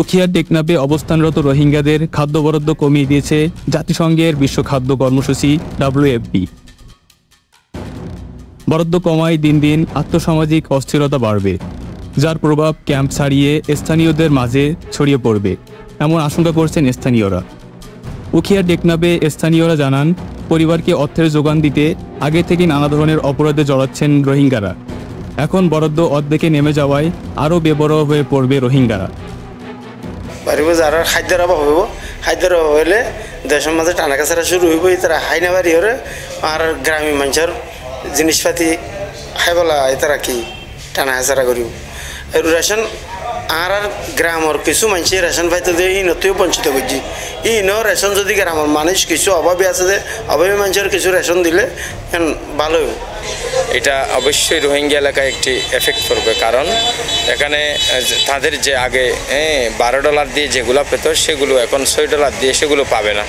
উখিয়ার টেকনাফে অবস্থানরত রোহিঙ্গাদের খাদ্য বরাদ্দ কমিয়ে দিয়েছে জাতিসংঘের বিশ্ব খাদ্য কর্মসূচি WFP। বরাদ্দ কমায় দিন দিন আর্থসামাজিক অস্থিরতা বাড়বে, যার প্রভাব ক্যাম্প ছাড়িয়ে স্থানীয়দের মাঝে ছড়িয়ে পড়বে এমন আশঙ্কা করছেন স্থানীয়রা। উখিয়ার টেকনাফে স্থানীয়রা জানান, পরিবারকে অর্থের যোগান দিতে আগে থেকে নানা ধরনের অপরাধে জড়াচ্ছেন রোহিঙ্গারা। এখন বরাদ্দ অর্ধেকে নেমে যাওয়ায় আরও বেপরোয়া হয়ে পড়বে রোহিঙ্গারা। যারা খাদ্যের অভাব হইব, খাদ্যের অভাব হইলে দেশের মাঝে টানা কাছাড়া শুরু হইব, তারা হাই না বাড়ি হরে আর গ্রামীণ মানুষের জিনিসপাতি খাইবলা তারা কি টানা হাজারা করিব। রেশন আর গ্রামের কিছু মানুষ রেশন পাইতে দিয়ে ইনতেও বঞ্চিত করছি। ইনও রেশন যদি গ্রামের মানুষ কিছু অভাবী আছে, যে অভাবী মানুষের কিছু রেশন দিলে ভালো। এটা অবশ্যই রোহিঙ্গা এলাকায় একটি এফেক্ট করবে, কারণ এখানে তাদের যে আগে $12 দিয়ে যেগুলো পেত সেগুলো এখন $6 দিয়ে সেগুলো পাবে না,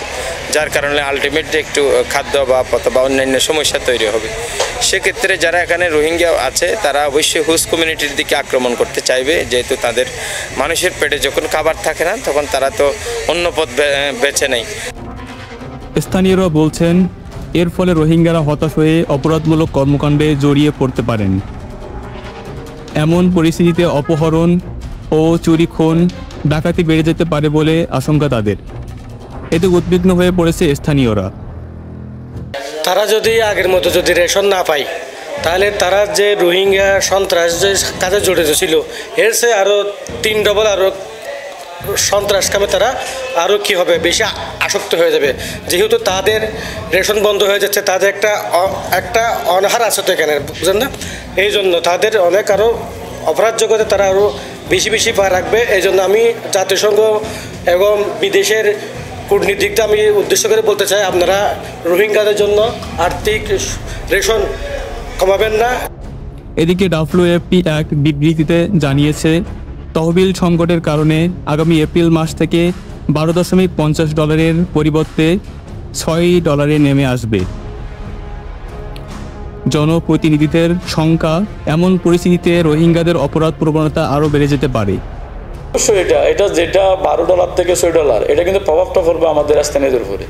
যার কারণে আলটিমেটলি একটু খাদ্য বা অন্যান্য সমস্যা তৈরি হবে। সেক্ষেত্রে যারা এখানে রোহিঙ্গা আছে তারা অবশ্যই হুজ কমিউনিটির দিকে আক্রমণ করতে চাইবে, যেহেতু তাদের মানুষের পেটে যখন খাবার থাকে না তখন তারা তো অন্য পথ বেছে নেয়। স্থানীয়রা বলছেন, এর ফলে রোহিঙ্গারা হতাশ হয়ে অপরাধমূলক কর্মকাণ্ডে জড়িয়ে পড়তে পারেন। এমন পরিস্থিতিতে অপহরণ ও চুরি, খুন, ডাকাতি বেড়ে যেতে পারে বলে আশঙ্কা তাদের। এতে উদ্বিগ্ন হয়ে পড়েছে স্থানীয়রা। তারা যদি আগের মতো যদি রেশন না পায়, তাহলে তারা যে রোহিঙ্গা সন্ত্রাস যে কাজে জড়িত ছিল এর চেয়ে আরও 3 ডবল আরও সন্ত্রাস কামে তারা আরও কী হবে, বেশি আসক্ত হয়ে যাবে। যেহেতু তাদের রেশন বন্ধ হয়ে যাচ্ছে, তাদের একটা অনাহার আছে তো এখানে, বুঝলেন না? এই জন্য তাদের অনেক আরও অপরাধ জগতে তারা আরও বেশি পা রাখবে। এই জন্য আমি জাতিসংঘ এবং বিদেশের কূটনীতিকটা আমি উদ্দেশ্য করে বলতে চাই, আপনারা রোহিঙ্গাদের জন্য আর্থিক রেশন কমাবেন না। এদিকে WFP এক বিবৃতিতে জানিয়েছে, তহবিল সংকটের কারণে আগামী এপ্রিল মাস থেকে $12.50 পরিবর্তে $6 নেমে আসবে জনপ্রতিনিধিদের সংখ্যা। এমন পরিস্থিতিতে রোহিঙ্গাদের অপরাধ প্রবণতা আরও বেড়ে যেতে পারে। অবশ্যই এটা যেটা $12 থেকে $6, এটা কিন্তু প্রভাবটা পড়বে আমাদের স্থানীয়দের উপরে।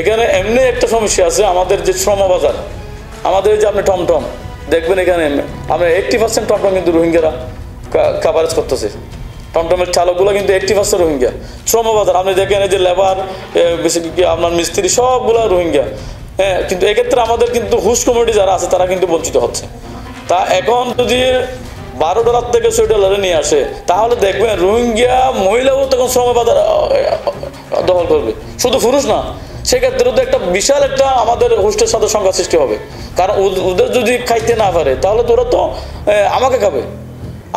এখানে এমনি একটা সমস্যা আছে, আমাদের যে শ্রমবাজার, আমাদের যে আপনি টমটম দেখবেন, এখানে আমরা 80% টমটম কিন্তু রোহিঙ্গারা কাভারেজ করতেছে। টমটমের চালকগুলো কিন্তু 80% রোহিঙ্গা। শ্রমবাজার আপনি দেখেন, এই যে লেবার, বেসিক্যালি আপনার মিস্ত্রি সবগুলো রোহিঙ্গা। হ্যাঁ, কিন্তু এক্ষেত্রে আমাদের কিন্তু হুজ কমিউনিটি যারা আছে তারা কিন্তু বঞ্চিত হচ্ছে। তা এখন যদি $12 থেকে $6 নিয়ে আসে, তাহলে দেখবেন রোহিঙ্গা মহিলাও তখন শ্রমবাজার দখল করবে, শুধু পুরুষ না। সেক্ষেত্রে তো একটা বিশাল একটা আমাদের হোস্টের সাথে সংখ্যা সৃষ্টি হবে, কারণ ওদের যদি খাইতে না পারে তাহলে তো ওরা তো আমাকে খাবে,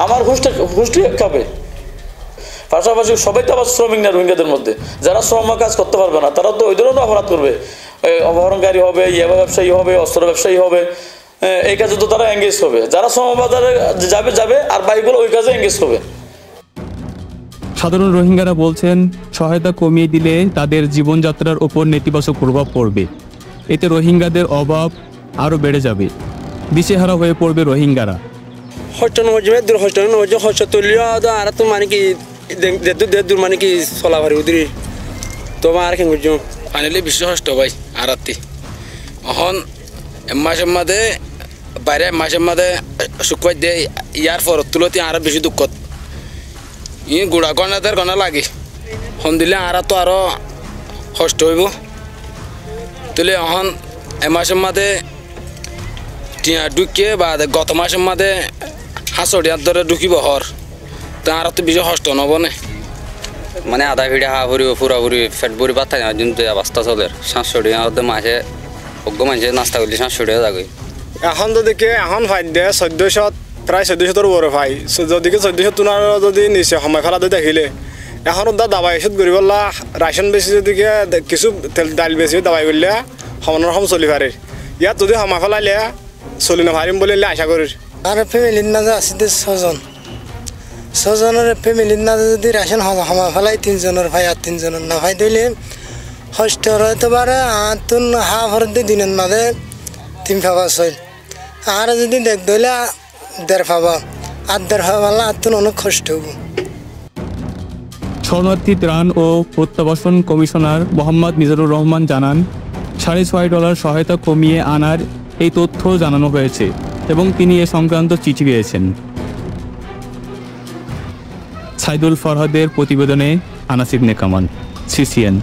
আমার হোস্টে খাবে। পাশাপাশি সবাই তো আবার শ্রমিক না, রোহিঙ্গাদের মধ্যে যারা শ্রম কাজ করতে পারবে না তারা তো ওই ধরনের অপরাধ করবে, অপহরণকারী হবে, ইয়াবা ব্যবসায়ী হবে, অস্ত্র ব্যবসায়ী হবে। এই কাজে তো তারা এঙ্গেজ হবে, যারা শ্রমবাজারে যাবে আর বাইকগুলো ওই কাজে এঙ্গেজ হবে। সাধারণ রোহিঙ্গারা বলছেন, সহায়তা কমিয়ে দিলে তাদের জীবনযাত্রার উপর নেতিবাচক প্রভাব পড়বে। এতে রোহিঙ্গাদের অভাব আরও বেড়ে যাবে, দিশেহারা হয়ে পড়বে রোহিঙ্গারা। মানে কি দূর মানে কি চলা পারি উদ্রি তোমার কি বুঝছো ফাইনালি বিশ্ব হষ্ট ভাই আর এখন মাসের মাঝে বাইরে মাসের মাঝে শুকাই দিয়ে ইয়ার পর তুলতে আরো বেশি দুঃখত ই গুড়া গণাদের গণা লাগে হন দিলে আর তো আরো কষ্ট হইব। তুলে এখন এ মাসের মাঝে টিয়া ঢুকিয়ে বা গত মাসের মাঝে হাঁসড়িয়ার ধরে ঢুকিব হর তা আর তো বেশি কষ্ট নবনে মানে আধা ভিড়ে হা ভরি পুরাপুরি ফেট ভরি ভাত থাকে না, কিন্তু অবস্থা চলে 700 মাসে অজ্ঞ মানুষের নাস্তা করলে 700 যাবে। এখন তো দেখে এখন ফাই দিয়ে 1400 প্রায় 1400 বড় ফাই যদিকে 1400 তোনার যদি নিচে সময় ফেলাতে দেখিলে এখন ওটা দাবাই এসে গরিবল্লা রাশন বেশি যদিকে কিছু ডাল বেশি দাবাই করলে সমানের সম চলি পারে। ইয়াত যদি সময় ফেলাইলে চলি নাপারিম বলে আশা করি। আর ফ্যামিলির মাঝে আছে 6জনের ফ্যামিলির মাঝে যদি রাশন সময় ফেলাই 3জনের ভাই আর 3জনের না ভাই দিলে হস্টের হয়তো পারে তুন হা ভরে দিয়ে দিনের মাঝে 3 ফাবা 6 আর যদি দেখ দিলে 1.5 ফাবা আর 1.5 ফাবা আর তুন অনেক কষ্ট হব। শরণার্থী ত্রাণ ও প্রত্যাবাসন কমিশনার মোহাম্মদ মিজানুর রহমান জানান, $6.5 সহায়তা কমিয়ে আনার এই তথ্য জানানো হয়েছে এবং তিনি এ সংক্রান্ত চিঠি পেয়েছেন। সাইদুল ফরহাদের প্রতিবেদনে আনাস ইবনে কামাল, CCN।